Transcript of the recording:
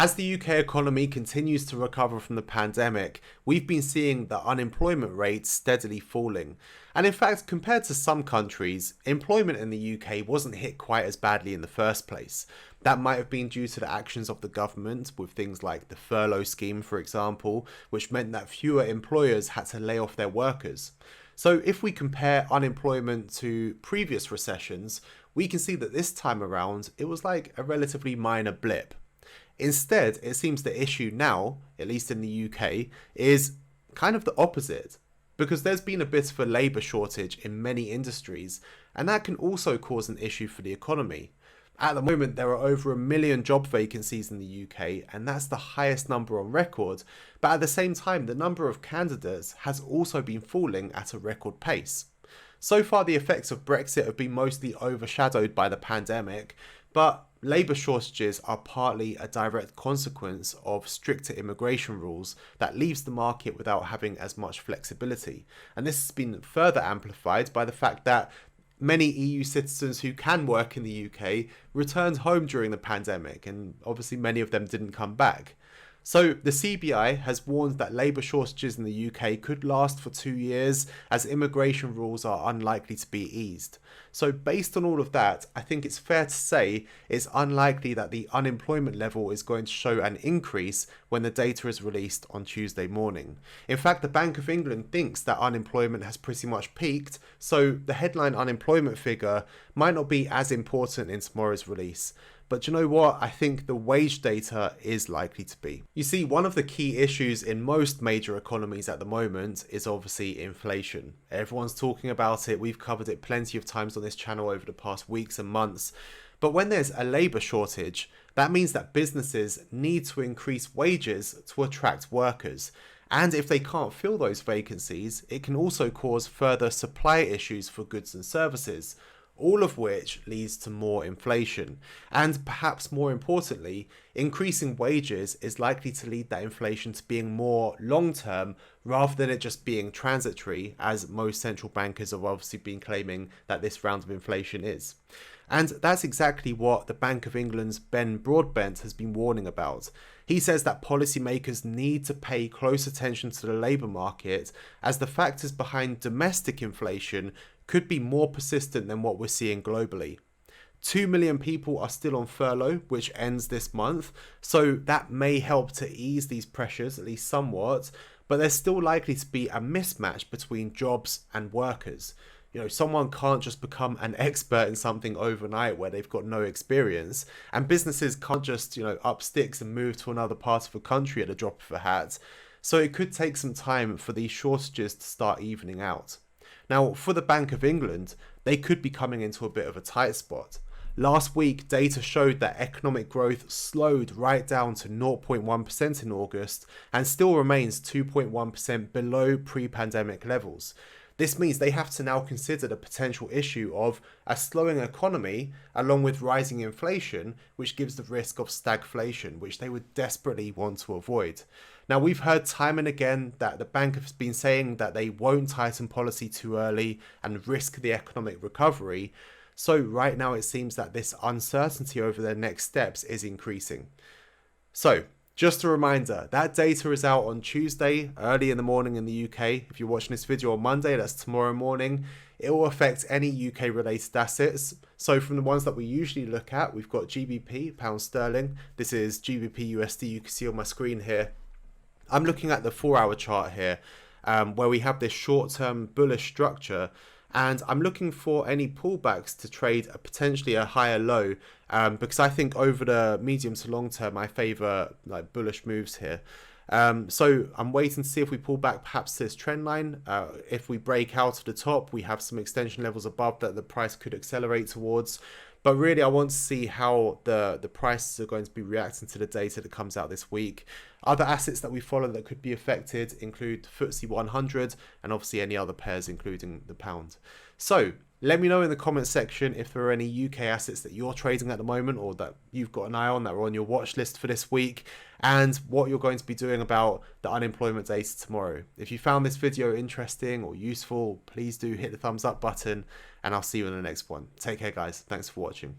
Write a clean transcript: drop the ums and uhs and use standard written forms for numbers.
As the UK economy continues to recover from the pandemic, we've been seeing the unemployment rate steadily falling. And in fact, compared to some countries, employment in the UK wasn't hit quite as badly in the first place. That might have been due to the actions of the government with things like the furlough scheme, for example, which meant that fewer employers had to lay off their workers. So if we compare unemployment to previous recessions, we can see that this time around, it was like a relatively minor blip. Instead, it seems the issue now, at least in the UK, is kind of the opposite, because there's been a bit of a labour shortage in many industries, and that can also cause an issue for the economy. At the moment, there are over 1 million job vacancies in the UK, and that's the highest number on record, but at the same time, the number of candidates has also been falling at a record pace. So far, the effects of Brexit have been mostly overshadowed by the pandemic, but labour shortages are partly a direct consequence of stricter immigration rules that leaves the market without having as much flexibility. And this has been further amplified by the fact that many EU citizens who can work in the UK returned home during the pandemic, and obviously many of them didn't come back. So the CBI has warned that labour shortages in the UK could last for 2 years as immigration rules are unlikely to be eased. So based on all of that, I think it's fair to say it's unlikely that the unemployment level is going to show an increase when the data is released on Tuesday morning. In fact, the Bank of England thinks that unemployment has pretty much peaked, so the headline unemployment figure might not be as important in tomorrow's release. But you know what? I think the wage data is likely to be. You see, one of the key issues in most major economies at the moment is obviously inflation. Everyone's talking about it. We've covered it plenty of times on this channel over the past weeks and months. But when there's a labour shortage, that means that businesses need to increase wages to attract workers. And if they can't fill those vacancies, it can also cause further supply issues for goods and services, all of which leads to more inflation. And perhaps more importantly, increasing wages is likely to lead that inflation to being more long-term rather than it just being transitory, as most central bankers have obviously been claiming that this round of inflation is. And that's exactly what the Bank of England's Ben Broadbent has been warning about. He says that policymakers need to pay close attention to the labour market, as the factors behind domestic inflation could be more persistent than what we're seeing globally. 2 million people are still on furlough, which ends this month, so that may help to ease these pressures, at least somewhat, but there's still likely to be a mismatch between jobs and workers. You know, someone can't just become an expert in something overnight where they've got no experience, and businesses can't just, up sticks and move to another part of the country at a drop of a hat. So it could take some time for these shortages to start evening out. Now, for the Bank of England, they could be coming into a bit of a tight spot. Last week, data showed that economic growth slowed right down to 0.1% in August and still remains 2.1% below pre-pandemic levels. This means they have to now consider the potential issue of a slowing economy along with rising inflation, which gives the risk of stagflation, which they would desperately want to avoid. Now, we've heard time and again that the bank has been saying that they won't tighten policy too early and risk the economic recovery. So right now it seems that this uncertainty over their next steps is increasing. So, just a reminder, that data is out on Tuesday, early in the morning in the UK. If you're watching this video on Monday, that's tomorrow morning. It will affect any UK related assets. So from the ones that we usually look at, we've got GBP, pound sterling. This is GBPUSD, you can see on my screen here. I'm looking at the 4-hour chart here, where we have this short-term bullish structure. And I'm looking for any pullbacks to trade potentially a higher low, because I think over the medium to long term I favour like bullish moves here. So I'm waiting to see if we pull back perhaps this trend line. If we break out of the top, we have some extension levels above that the price could accelerate towards. But really, I want to see how the prices are going to be reacting to the data that comes out this week. Other assets that we follow that could be affected include FTSE 100 and obviously any other pairs, including the pound. So let me know in the comment section if there are any UK assets that you're trading at the moment or that you've got an eye on that are on your watch list for this week, and what you're going to be doing about the unemployment data tomorrow. If you found this video interesting or useful, please do hit the thumbs up button, and I'll see you in the next one. Take care, guys. Thanks for watching.